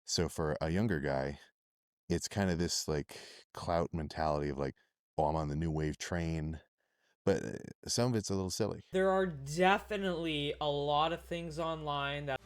So for a younger guy, it's kind of this like clout mentality of like, oh, I'm on the new wave train. But some of it's a little silly. There are definitely a lot of things online that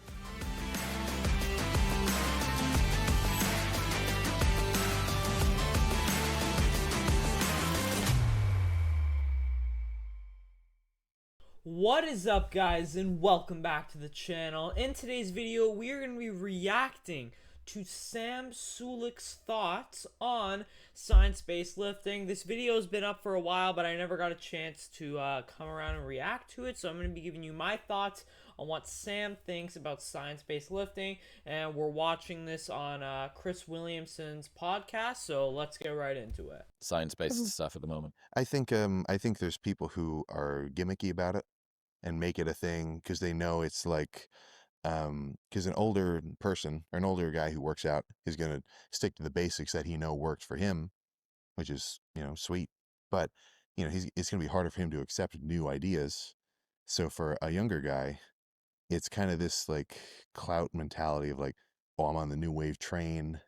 What is up, guys, and welcome back to the channel. In today's video, we are going to be reacting to Sam Sulick's thoughts on science-based lifting. This video has been up for a while, but I never got a chance to come around and react to it, so I'm going to be giving you my thoughts on what Sam thinks about science-based lifting, and we're watching this on Chris Williamson's podcast, so let's get right into it. Science-based stuff at the moment. I think there's people who are gimmicky about it and make it a thing because they know it's like because an older person or an older guy who works out is going to stick to the basics that he know works for him, which is sweet. But it's going to be harder for him to accept new ideas. So for a younger guy, it's kind of this like clout mentality of like, oh, I'm on the new wave train.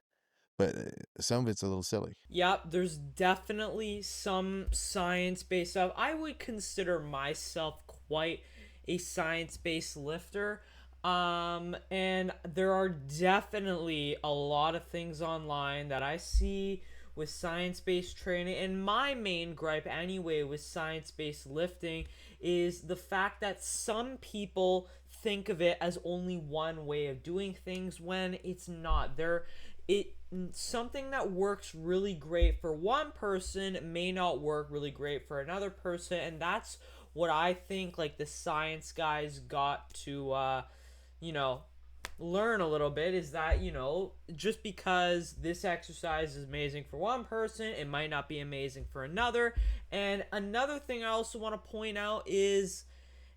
But some of it's a little silly. Yep, there's definitely some science-based stuff. I would consider myself quite a science-based lifter. And there are definitely a lot of things online that I see with science-based training. And my main gripe anyway with science-based lifting is the fact that some people think of it as only one way of doing things when it's not. Something that works really great for one person may not work really great for another person, and that's what I think like the science guys got to learn a little bit, is that just because this exercise is amazing for one person, it might not be amazing for another. And another thing I also want to point out is,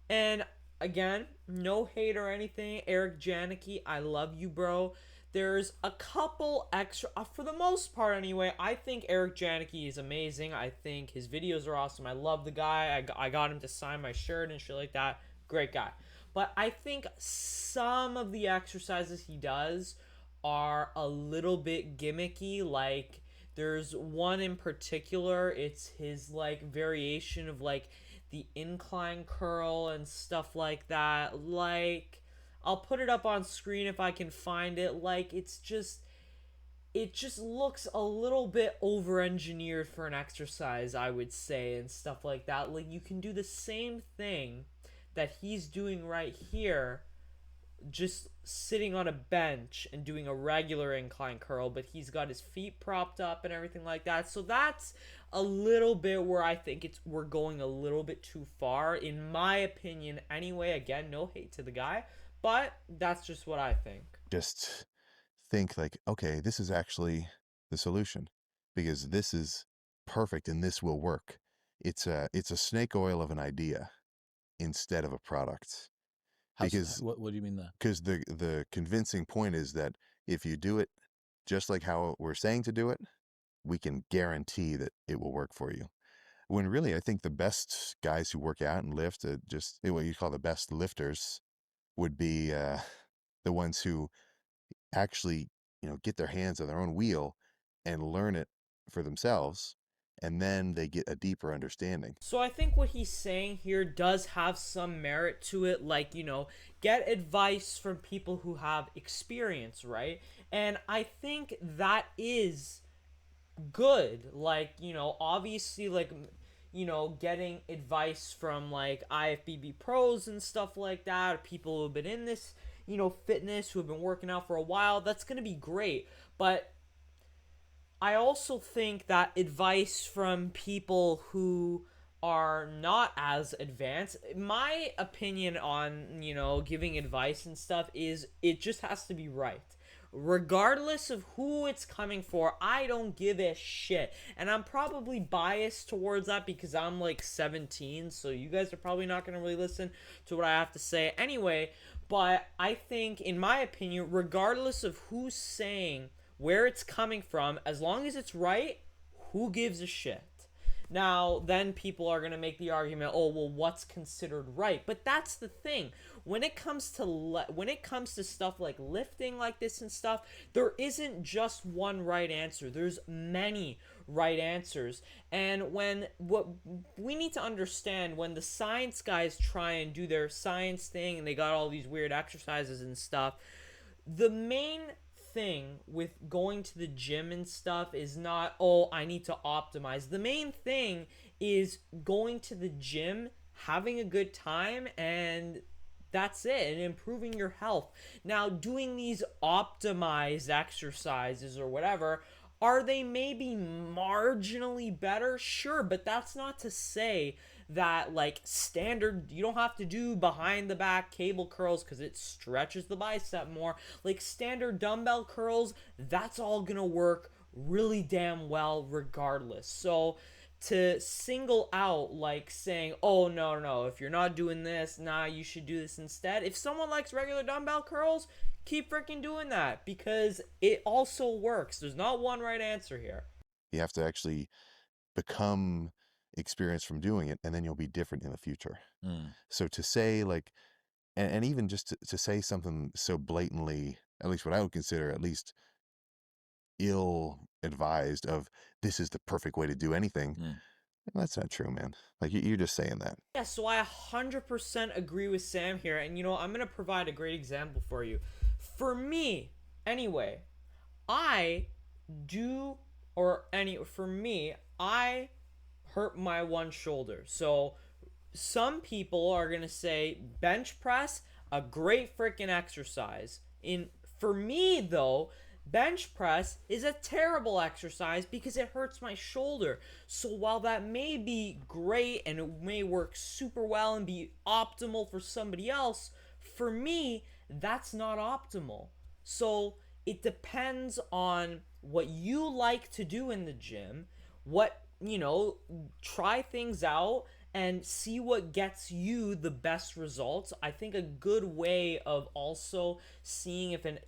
and again, no hate or anything, Eric Janicki, I love you, bro. There's a couple extra, for the most part anyway, I think Eric Janicki is amazing. I think his videos are awesome. I love the guy. I got him to sign my shirt and shit like that. Great guy. But I think some of the exercises he does are a little bit gimmicky. Like, there's one in particular, it's his like variation of like the incline curl and stuff like that. Like, I'll put it up on screen if I can find it. Like, it just looks a little bit over-engineered for an exercise, I would say, and stuff like that. Like, you can do the same thing that he's doing right here, just sitting on a bench and doing a regular incline curl, but he's got his feet propped up and everything like that. So that's a little bit where I think we're going a little bit too far, in my opinion anyway. Again, no hate to the guy, but that's just what I think. Just think like, okay, this is actually the solution because this is perfect and this will work. It's a snake oil of an idea instead of a product. Because what do you mean there? Because the convincing point is that if you do it just like how we're saying to do it, we can guarantee that it will work for you. When really, I think the best guys who work out and lift, just what you call the best lifters, would be the ones who actually, get their hands on their own wheel and learn it for themselves, and then they get a deeper understanding. So I think what he's saying here does have some merit to it, like, get advice from people who have experience, right? And I think that is good. Like, obviously, like, getting advice from like IFBB pros and stuff like that, or people who have been in this, fitness, who have been working out for a while, that's going to be great. But I also think that advice from people who are not as advanced, my opinion on, giving advice and stuff is it just has to be right. Regardless of who it's coming for, I don't give a shit. And I'm probably biased towards that because I'm like 17, so you guys are probably not going to really listen to what I have to say anyway. But I think, in my opinion, regardless of who's saying where it's coming from, as long as it's right, who gives a shit? Now, then people are going to make the argument, oh, well, what's considered right? But that's the thing. when it comes to when it comes to stuff like lifting like this and stuff, there isn't just one right answer. There's many right answers. And when what we need to understand, when the science guys try and do their science thing and they got all these weird exercises and stuff, the main thing with going to the gym and stuff is not, oh, I need to optimize. The main thing is going to the gym, having a good time, and that's it, and improving your health. Now, doing these optimized exercises or whatever, are they maybe marginally better? Sure, but that's not to say that like standard, you don't have to do behind the back cable curls because it stretches the bicep more. Like standard dumbbell curls, that's all gonna work really damn well regardless. So to single out like saying, oh no, no, if you're not doing this, nah, you should do this instead. If someone likes regular dumbbell curls, keep freaking doing that because it also works. There's not one right answer here. You have to actually become experienced from doing it, and then you'll be different in the future. So to say like, and even just to say something so blatantly, at least what I would consider at least ill advised of this is the perfect way to do anything, that's not true, man. Like you're just saying that. Yeah, so I 100% agree with Sam here. And, I'm going to provide a great example for you. For me, anyway, I do, for me, I hurt my one shoulder. So some people are going to say bench press, a great freaking exercise. For me, though, bench press is a terrible exercise because it hurts my shoulder. So while that may be great and it may work super well and be optimal for somebody else, for me, that's not optimal. So it depends on what you like to do in the gym, try things out and see what gets you the best results. I think a good way of also seeing if an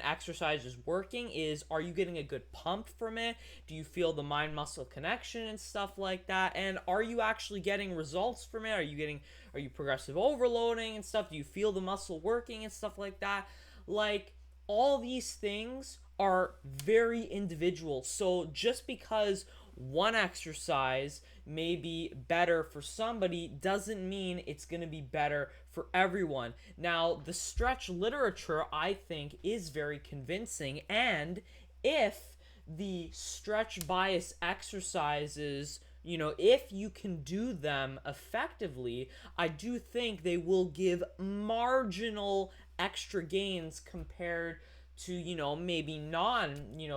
exercise is working is, are you getting a good pump from it? Do you feel the mind muscle connection and stuff like that? And are you actually getting results from it? Are you progressive overloading and stuff? Do you feel the muscle working and stuff like that? Like, all these things are very individual. So just because one exercise may be better for somebody doesn't mean it's going to be better for everyone. Now, the stretch literature, I think, is very convincing. And if the stretch bias exercises, if you can do them effectively, I do think they will give marginal extra gains compared to maybe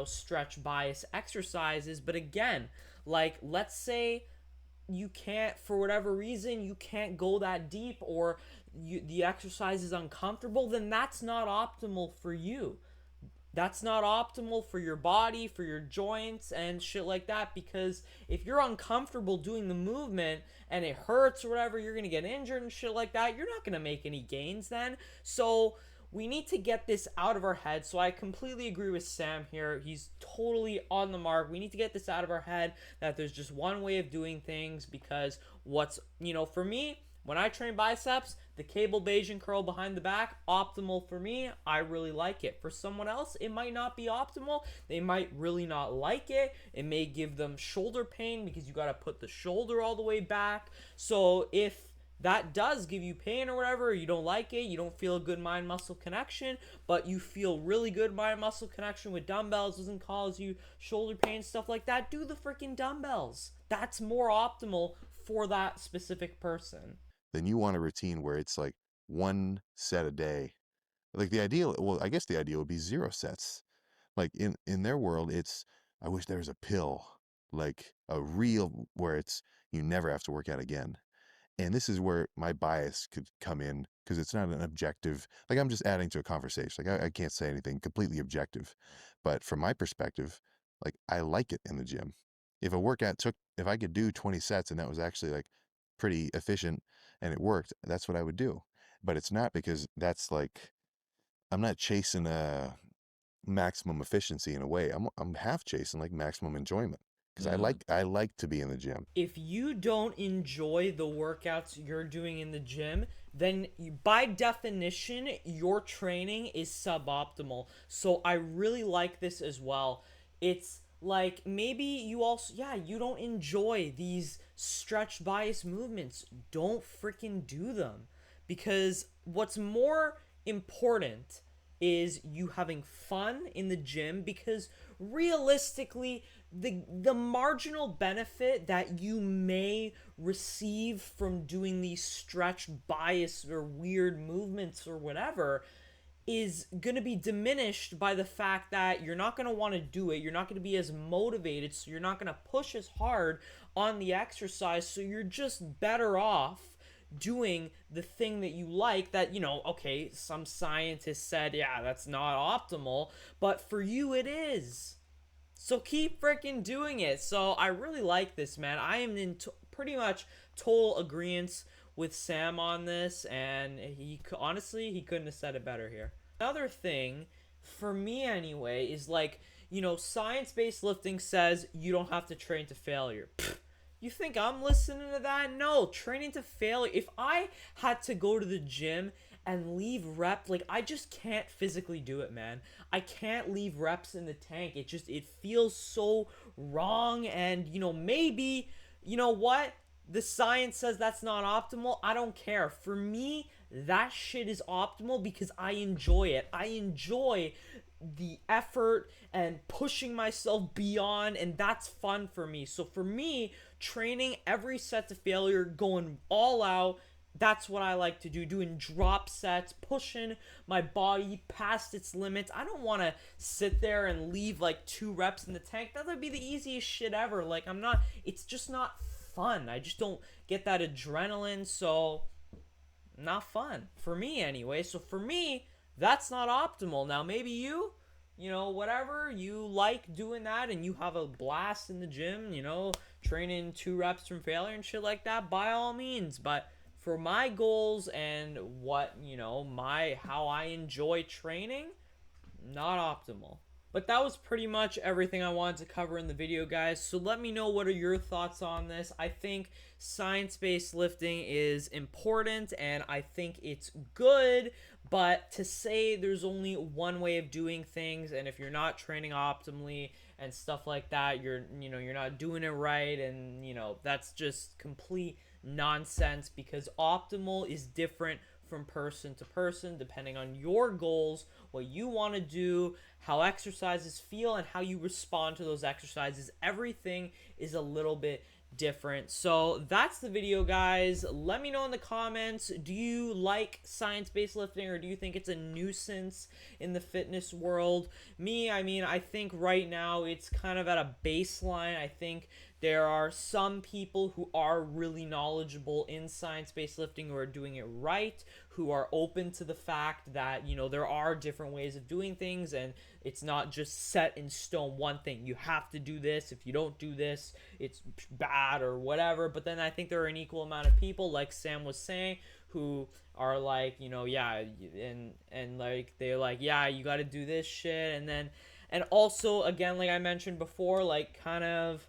stretch bias exercises. But again, like, let's say you can't, for whatever reason, you can't go that deep, or the exercise is uncomfortable, then that's not optimal for you. That's not optimal for your body, for your joints and shit like that, because if you're uncomfortable doing the movement and it hurts or whatever, you're going to get injured and shit like that. You're not going to make any gains then. So we need to get this out of our head. So I completely agree with Sam here. He's totally on the mark. We need to get this out of our head that there's just one way of doing things, because for me, when I train biceps, the cable Bayesian curl behind the back, optimal for me. I really like it. For someone else, it might not be optimal. They might really not like it. It may give them shoulder pain because you got to put the shoulder all the way back. So if that does give you pain or whatever, you don't like it, you don't feel a good mind-muscle connection, but you feel really good mind-muscle connection with dumbbells, doesn't cause you shoulder pain, stuff like that, do the freaking dumbbells. That's more optimal for that specific person. Then you want a routine where it's like one set a day. Like I guess the ideal would be 0 sets. Like in their world, it's, I wish there was a pill, like a real, where it's, you never have to work out again. And this is where my bias could come in, because it's not an objective, like I'm just adding to a conversation. Like I can't say anything completely objective, but from my perspective, like I like it in the gym. If I could do 20 sets and that was actually like pretty efficient and it worked, that's what I would do. But it's not because that's like, I'm not chasing a maximum efficiency in a way. I'm half chasing like maximum enjoyment. because I like to be in the gym. If you don't enjoy the workouts you're doing in the gym, then by definition, your training is suboptimal. So I really like this as well. It's like maybe you also, yeah, you don't enjoy these stretch bias movements. Don't freaking do them. Because what's more important is you having fun in the gym, because realistically the marginal benefit that you may receive from doing these stretch bias or weird movements or whatever is going to be diminished by the fact that you're not going to want to do it. You're not going to be as motivated, so you're not going to push as hard on the exercise, so you're just better off doing the thing that you like. That, you know, okay, some scientists said, yeah, that's not optimal, but for you it is. So keep freaking doing it. So I really like this, man. I am in pretty much total agreement with Sam on this, and honestly, he couldn't have said it better here. Another thing, for me anyway, is like, you know, science-based lifting says you don't have to train to failure. Pfft, you think I'm listening to that? No, training to failure. If I had to go to the gym and leave rep, like, I just can't physically do it, man. I can't leave reps in the tank. It feels so wrong. And, you know, maybe, you know what, the science says that's not optimal. I don't care. For me, that shit is optimal because I enjoy it. I enjoy the effort and pushing myself beyond, and that's fun for me. So for me, training every set to failure, going all out, that's what I like to do. Doing drop sets, pushing my body past its limits. I don't want to sit there and leave like 2 reps in the tank. That would be the easiest shit ever. Like, it's just not fun. I just don't get that adrenaline, so not fun for me anyway. So for me, that's not optimal. Now maybe you know, whatever, you like doing that and you have a blast in the gym, you know, training 2 reps from failure and shit like that, by all means. But for my goals and what, you know, how I enjoy training, not optimal. But that was pretty much everything I wanted to cover in the video, guys. So let me know, what are your thoughts on this? I think science-based lifting is important and I think it's good, but to say there's only one way of doing things, and if you're not training optimally and stuff like that, you're not doing it right, and, you know, that's just complete nonsense, because optimal is different from person to person, depending on your goals, what you want to do, how exercises feel, and how you respond to those exercises. Everything is a little bit different. So that's the video, guys. Let me know in the comments, do you like science-based lifting, or do you think it's a nuisance in the fitness world? Me, I mean, I think right now it's kind of at a baseline. I think there are some people who are really knowledgeable in science-based lifting who are doing it right, who are open to the fact that, you know, there are different ways of doing things, and it's not just set in stone one thing. You have to do this. If you don't do this, it's bad or whatever. But then I think there are an equal amount of people, like Sam was saying, who are like, you know, yeah, and like, they're like, yeah, you got to do this shit. And also, again, like I mentioned before, like, kind of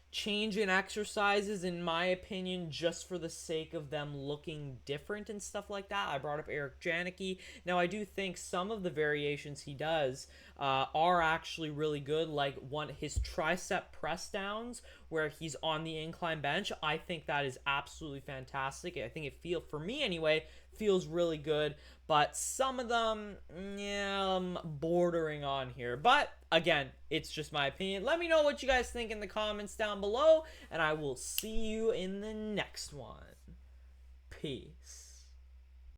change in exercises, in my opinion, just for the sake of them looking different and stuff like that. I brought up Eric Janicki. Now, I do think some of the variations he does are actually really good, like his tricep press downs where he's on the incline bench. I think that is absolutely fantastic. I think for me anyway, feels really good, but some of them, yeah, I'm bordering on here. But again, it's just my opinion. Let me know what you guys think in the comments down below, and I will see you in the next one. Peace.